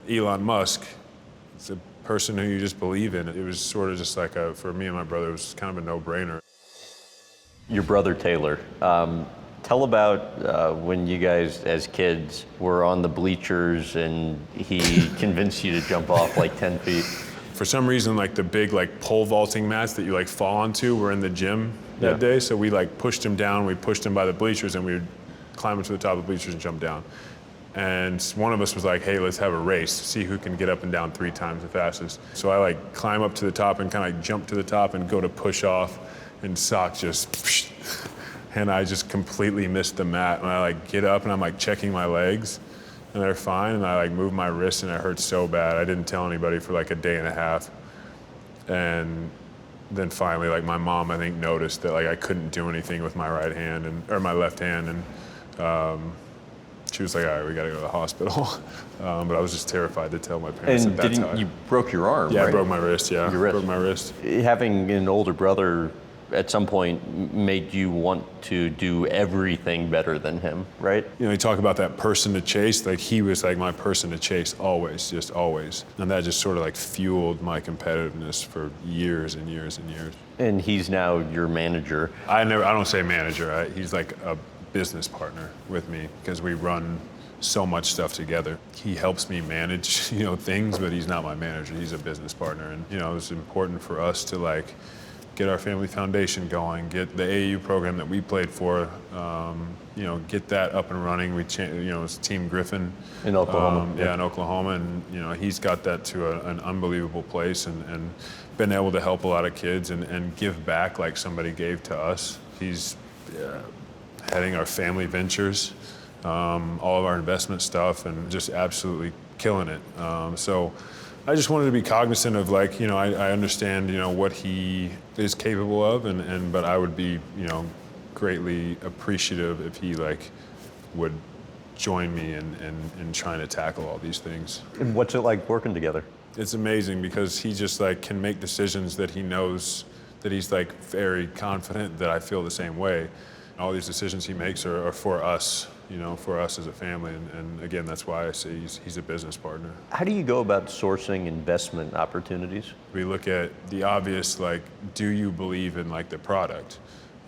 Elon Musk, it's a person who you just believe in. It was sort of just like for me and my brother, it was kind of a no-brainer. Your brother Taylor, tell about when you guys as kids were on the bleachers and he convinced you to jump off like 10 feet. For some reason, like the big pole vaulting mats that you fall onto were in the gym that day. So we pushed him down, we pushed him by the bleachers and we would climb up to the top of the bleachers and jump down. And one of us was like, hey, let's have a race, see who can get up and down 3 times the fastest. So I climb up to the top and kind of jump to the top and go to push off, and sock just, and I just completely missed the mat. And I get up and I'm checking my legs and they're fine. And I move my wrist and it hurts so bad. I didn't tell anybody for a day and a half. And then finally, my mom, I think, noticed that I couldn't do anything with my right hand or my left hand. And she was like, all right, we got to go to the hospital. But I was just terrified to tell my parents and that that's how you broke your arm, Yeah, right? I broke my wrist, yeah. Your wrist. Broke my wrist. Having an older brother at some point made you want to do everything better than him, right? You talk about that person to chase, he was my person to chase always, just always. And that just sort of fueled my competitiveness for years and years and years. And he's now your manager. I don't say manager, he's a business partner with me because we run so much stuff together. He helps me manage, things, but he's not my manager, he's a business partner. And, it was important for us to get our family foundation going, get the AAU program that we played for, get that up and running. It's Team Griffin. In Oklahoma. In Oklahoma, and he's got that to an unbelievable place and been able to help a lot of kids and give back like somebody gave to us. He's heading our family ventures, all of our investment stuff, and just absolutely killing it. So I just wanted to be cognizant of I understand, what he is capable of, but I would be, greatly appreciative if he would join me in trying to tackle all these things. And what's it like working together? It's amazing because he just can make decisions that he knows that he's very confident that I feel the same way. All these decisions he makes are for us, for us as a family. And again, that's why I say he's a business partner. How do you go about sourcing investment opportunities? We look at the obvious, do you believe in the product?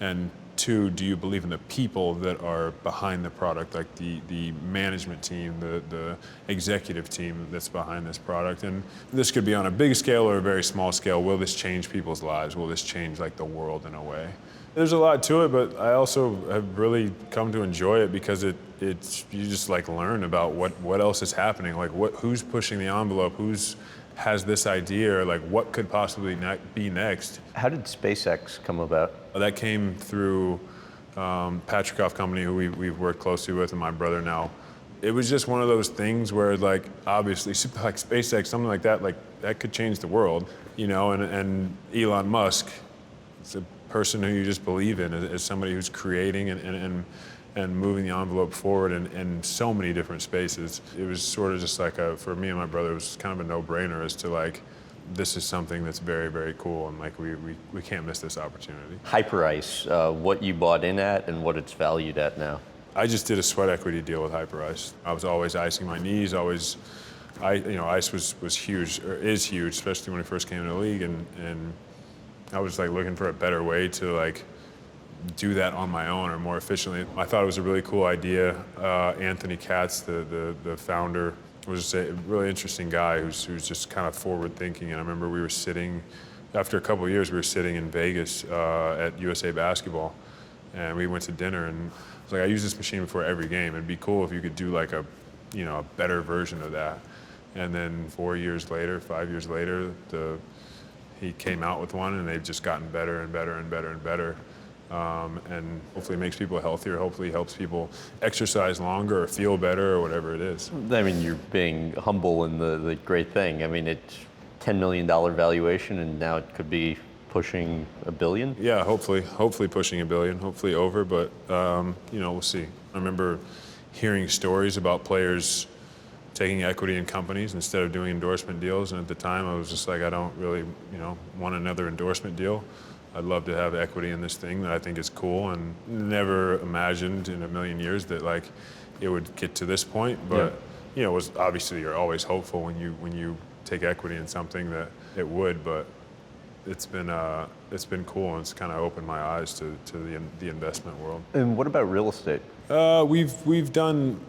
And 2, do you believe in the people that are behind the product, the management team, the executive team that's behind this product? And this could be on a big scale or a very small scale. Will this change people's lives? Will this change the world in a way? There's a lot to it, but I also have really come to enjoy it because it's you just learn about what else is happening, who's pushing the envelope, who's has this idea, or what could possibly be next. How did SpaceX come about? That came through Patrick Company, who we've worked closely with, and my brother now. It was just one of those things where obviously SpaceX, something like that, that could change the world, and Elon Musk, it's a person who you just believe in as somebody who's creating and moving the envelope forward in so many different spaces. It was sort of just for me and my brother, it was kind of a no-brainer as to this is something that's very, very cool, and we can't miss this opportunity. Hyperice, what you bought in at and what it's valued at now? I just did a sweat equity deal with Hyperice. I was always icing my knees, ice was huge, or is huge, especially when it first came into the league, and I was looking for a better way to do that on my own or more efficiently. I thought it was a really cool idea. Anthony Katz, the founder, was just a really interesting guy who's just kind of forward thinking. And I remember we were sitting, after a couple of years, we were sitting in Vegas at USA Basketball, and we went to dinner, and I was I use this machine before every game. It'd be cool if you could do a better version of that. And then 4 years later, 5 years later, he came out with one, and they've just gotten better and better and better and better. And hopefully makes people healthier, hopefully helps people exercise longer or feel better or whatever it is. I mean, you're being humble in the great thing. I mean, it's $10 million valuation, and now it could be pushing $1 billion? Yeah, hopefully pushing $1 billion, hopefully over, but we'll see. I remember hearing stories about players taking equity in companies instead of doing endorsement deals. And at the time, I was just I don't really, want another endorsement deal. I'd love to have equity in this thing that I think is cool, and never imagined in a million years that it would get to this point. But was obviously you're always hopeful when you take equity in something that it would, but it's been cool, and it's kind of opened my eyes to the investment world. And what about real estate? We've done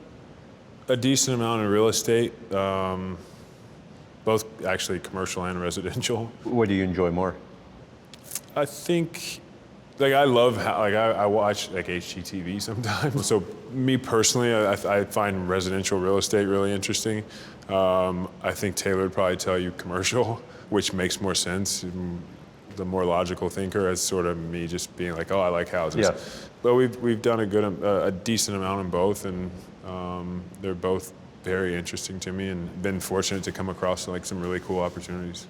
a decent amount of real estate, both actually commercial and residential. What do you enjoy more? I think, like, I love how, like, I watch like HGTV sometimes. So me personally, I find residential real estate really interesting. I think Taylor would probably tell you commercial, which makes more sense. The more logical thinker, as sort of me just being like, oh, I like houses. Yeah. But we've done a decent amount in both, and they're both very interesting to me, and been fortunate to come across like some really cool opportunities.